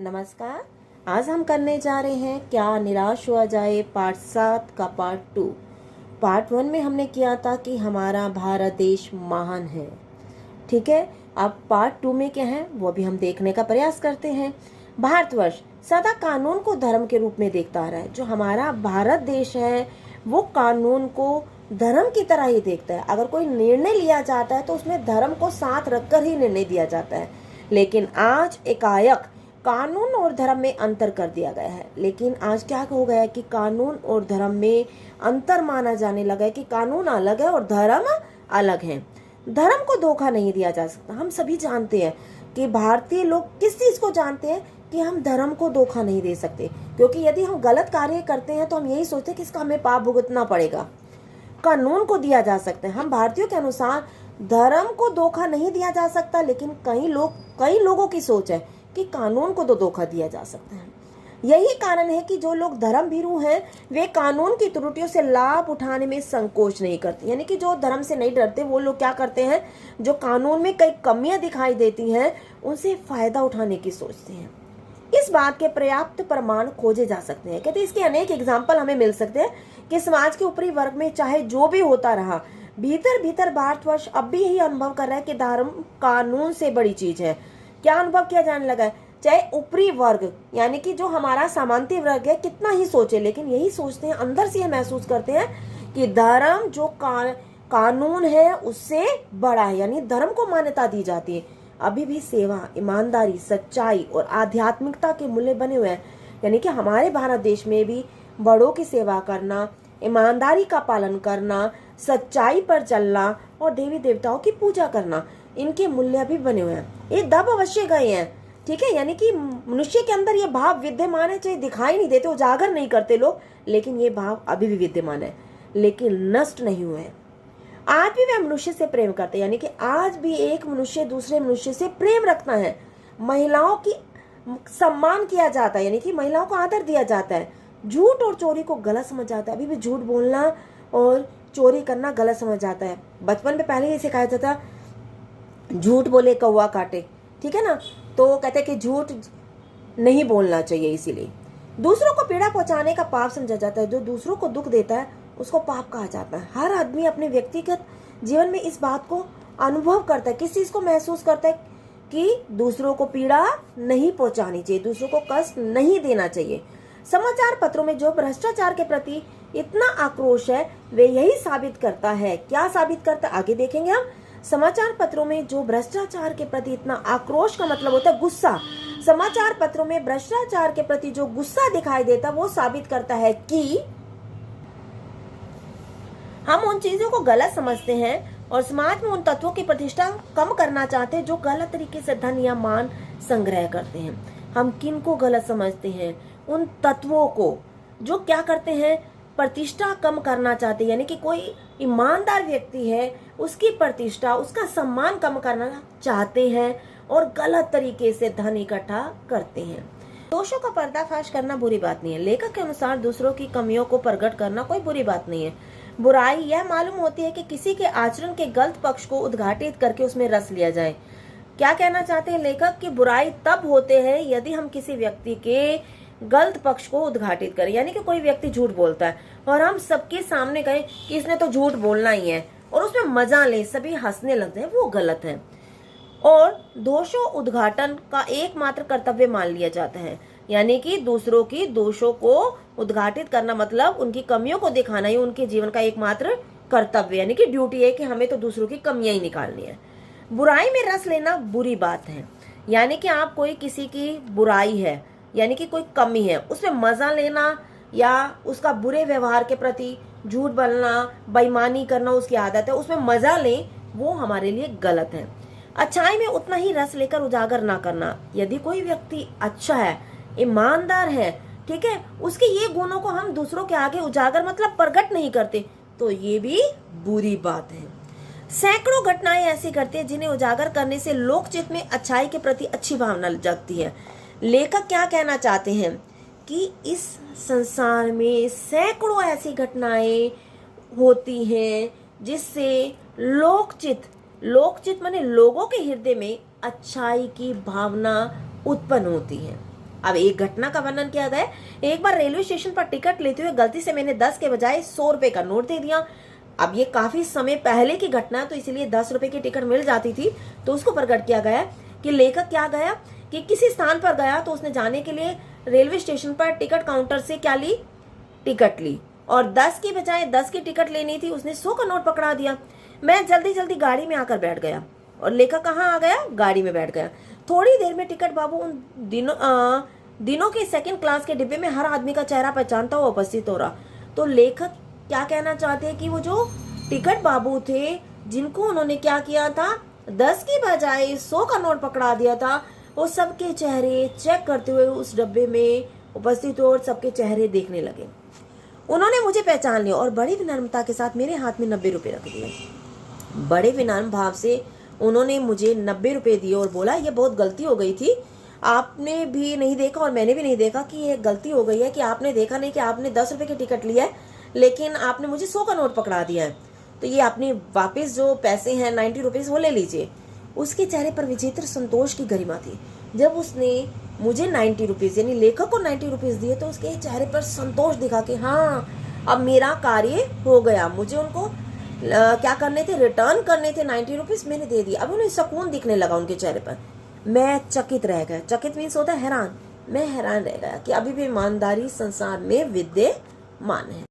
नमस्कार। आज हम करने जा रहे हैं क्या निराश हुआ जाए पार्ट 7 का पार्ट 2। पार्ट 1 में हमने किया था कि हमारा भारत देश महान है। ठीक है, अब पार्ट 2 में क्या है वो भी हम देखने का प्रयास करते हैं। भारतवर्ष सदा कानून को धर्म के रूप में देखता आ रहा है। जो हमारा भारत देश है वो कानून को धर्म की तरह ही देखता है। अगर कोई निर्णय लिया जाता है तो उसमें धर्म को साथ रखकर ही निर्णय दिया जाता है। लेकिन आज एकाएक कानून और धर्म में अंतर कर दिया गया है। लेकिन आज क्या हो गया है कि कानून और धर्म में अंतर माना जाने लगा है कि कानून अलग है और धर्म अलग है। धर्म को धोखा नहीं दिया जा सकता। हम सभी जानते हैं कि भारतीय लोग किस चीज को जानते हैं कि हम धर्म को धोखा नहीं दे सकते, क्योंकि यदि हम गलत कार्य करते हैं तो हम यही सोचते हैं कि इसका हमें पाप भुगतना पड़ेगा। कानून को दिया जा सकता है। हम भारतीयों के अनुसार धर्म को धोखा नहीं दिया जा सकता, लेकिन कई लोगों की सोच है कि कानून को तो धोखा दिया जा सकता है। यही कारण है कि जो लोग धर्म भीरू हैं वे कानून की त्रुटियों से लाभ उठाने में संकोच नहीं करते। यानी कि जो धर्म से नहीं डरते वो लोग क्या करते हैं, जो कानून में कई कमियां दिखाई देती हैं उनसे फायदा उठाने की सोचते हैं। इस बात के पर्याप्त प्रमाण खोजे जा सकते हैं। कहते इसके अनेक एग्जाम्पल हमें मिल सकते हैं कि समाज के ऊपरी वर्ग में चाहे जो भी होता रहा, भीतर भीतर भारतवर्ष अब भी यही अनुभव कर रहा है कि धर्म कानून से बड़ी चीज है। क्या अनुभव किया जाने लगा है, चाहे ऊपरी वर्ग यानी कि जो हमारा सामंती वर्ग है कितना ही सोचे, लेकिन यही सोचते हैं, अंदर से यह महसूस करते हैं कि धर्म जो कानून है उससे बड़ा है। यानी धर्म को मान्यता दी जाती है। अभी भी सेवा, ईमानदारी, सच्चाई और आध्यात्मिकता के मूल्य बने हुए हैं। यानी कि हमारे भारत देश में भी बड़ों की सेवा करना, ईमानदारी का पालन करना, सच्चाई पर चलना और देवी देवताओं की पूजा करना, इनके मूल्य भी बने हुए हैं। ये दब अवश्य गए हैं। ठीक है, यानी कि मनुष्य के अंदर ये भाव विद्यमान है, चाहे दिखाई नहीं देते, उजागर नहीं करते लोग, लेकिन ये भाव अभी भी विद्यमान है, लेकिन नष्ट नहीं हुए हैं। आज भी वे मनुष्य से प्रेम करते हैं। यानी कि आज भी एक मनुष्य दूसरे मनुष्य से प्रेम रखता है। महिलाओं की सम्मान किया जाता है, यानी कि महिलाओं को आदर दिया जाता है। झूठ और चोरी को गलत समझ जाता है। अभी भी झूठ बोलना और चोरी करना गलत समझ जाता है। बचपन में पहले ही सिखाया जाता, झूठ बोले कौवा काटे। ठीक है ना, तो कहते हैं कि झूठ नहीं बोलना चाहिए। इसीलिए दूसरों को पीड़ा पहुंचाने का पाप समझा जाता है। जो दूसरों को दुख देता है उसको पाप कहा जाता है। हर आदमी अपने व्यक्तिगत जीवन में इस बात को अनुभव करता है, किस चीज को महसूस करता है कि दूसरों को पीड़ा नहीं पहुंचानी चाहिए, दूसरों को कष्ट नहीं देना चाहिए। समाचार पत्रों में जो भ्रष्टाचार के प्रति इतना आक्रोश है वे यही साबित करता है। क्या साबित करता है आगे देखेंगे हम। समाचार पत्रों में जो भ्रष्टाचार के प्रति इतना आक्रोश का मतलब होता है गुस्सा। समाचार पत्रों में भ्रष्टाचार के प्रति जो गुस्सा दिखाई देता वो साबित करता है कि हम उन चीजों को गलत समझते हैं और समाज में उन तत्वों की प्रतिष्ठा कम करना चाहते हैं जो गलत तरीके से धन या मान संग्रह करते हैं। हम किन को गलत समझते हैं, उन तत्वों को जो क्या करते हैं, प्रतिष्ठा कम करना चाहते हैं। यानी कि कोई ईमानदार व्यक्ति है उसकी प्रतिष्ठा, उसका सम्मान कम करना चाहते हैं और गलत तरीके से धन इकट्ठा करते हैं। दोषों का पर्दाफाश करना बुरी बात नहीं है। लेखक के अनुसार दूसरों की कमियों को प्रकट करना कोई बुरी बात नहीं है। बुराई यह मालूम होती है कि किसी के आचरण के गलत पक्ष को उद्घाटित करके उसमें रस लिया जाए। क्या कहना चाहते हैं लेखक की बुराई तब होते हैं यदि हम किसी व्यक्ति के गलत पक्ष को उद्घाटित करें। यानी कि कोई व्यक्ति झूठ बोलता है और हम सबके सामने कहें कि इसने तो झूठ बोलना ही है और उसमें मजा ले, सभी हंसने लगते हैं, वो गलत है। और दोषों उद्घाटन का एकमात्र कर्तव्य मान लिया जाता है। यानी कि दूसरों की दोषों को उद्घाटित करना मतलब उनकी कमियों को दिखाना ही उनके जीवन का एकमात्र कर्तव्य यानी कि ड्यूटी है कि हमें तो दूसरों की कमियां ही निकालनी है। बुराई में रस लेना बुरी बात है। यानी कि आप कोई किसी की बुराई है यानी कि कोई कमी है उसमें मजा लेना या उसका बुरे व्यवहार के प्रति झूठ बोलना, बेईमानी करना उसकी आदत है, उसमें मजा लें, वो हमारे लिए गलत है। अच्छाई में उतना ही रस लेकर उजागर ना करना। यदि कोई व्यक्ति अच्छा है, ईमानदार है, ठीक है, उसके ये गुणों को हम दूसरों के आगे उजागर मतलब प्रकट नहीं करते तो ये भी बुरी बात है। सैकड़ों घटनाएं ऐसी करती है जिन्हें उजागर करने से लोकचित में अच्छाई के प्रति अच्छी भावना जगती है। लेखक क्या कहना चाहते हैं कि इस संसार में सैकड़ों ऐसी घटनाएं होती हैं जिससे लोकचित माने लोगों के हृदय में अच्छाई की भावना उत्पन्न होती है। अब एक घटना का वर्णन किया गया है। एक बार रेलवे स्टेशन पर टिकट लेते हुए गलती से मैंने 10 के बजाय 100 रुपए का नोट दे दिया। अब ये काफी समय पहले की घटना है, तो इसलिए 10 रुपए की टिकट मिल जाती थी। तो उसको प्रकट किया गया कि लेखक क्या गया कि किसी स्थान पर गया, तो उसने जाने के लिए रेलवे स्टेशन पर टिकट काउंटर से क्या ली, टिकट ली, और 10 की बजाय 10 की टिकट लेनी थी, उसने 100 का नोट पकड़ा दिया। मैं जल्दी जल्दी गाड़ी में आकर बैठ गया और लेखक कहाँ आ गया, गाड़ी में बैठ गया। थोड़ी देर में टिकट बाबू उन दिनों के सेकंड क्लास के डिब्बे में हर आदमी का चेहरा पहचानता हुआ उपस्थित हो रहा। तो लेखक क्या कहना चाहते हैं कि वो जो टिकट बाबू थे, जिनको उन्होंने क्या किया था, 10 की बजाय 100 का नोट पकड़ा दिया था, वो सबके चेहरे चेक करते हुए उस डब्बे में उपस्थित हुए और सबके चेहरे देखने लगे। उन्होंने मुझे पहचान लिया और बड़ी विनम्रता के साथ मेरे हाथ में 90 रुपए रख दिए। बड़े विनम्र भाव से उन्होंने मुझे 90 रुपए दिए और बोला, ये बहुत गलती हो गई थी, आपने भी नहीं देखा और मैंने भी नहीं देखा कि ये गलती हो गई है कि आपने देखा नहीं कि आपने 10 रुपए की टिकट लिया है, लेकिन आपने मुझे 100 का नोट पकड़ा दिया है, तो ये अपने वापस जो पैसे हैं 90 रुपीज वो ले लीजिए। उसके चेहरे पर विचित्र संतोष की गरिमा थी। जब उसने मुझे 90 रुपीज यानी लेखक को 90 रुपीज दिए, तो उसके चेहरे पर संतोष दिखा कि हाँ, अब मेरा कार्य हो गया। मुझे उनको क्या करने थे, रिटर्न करने थे 90 रुपीज, मैंने दे दिया। अब उन्हें सुकून दिखने लगा उनके चेहरे पर। मैं चकित रह गया। चकित मीन्स होता है हैरान। मैं हैरान रह गया कि अभी भी ईमानदारी संसार में विद्यमान है।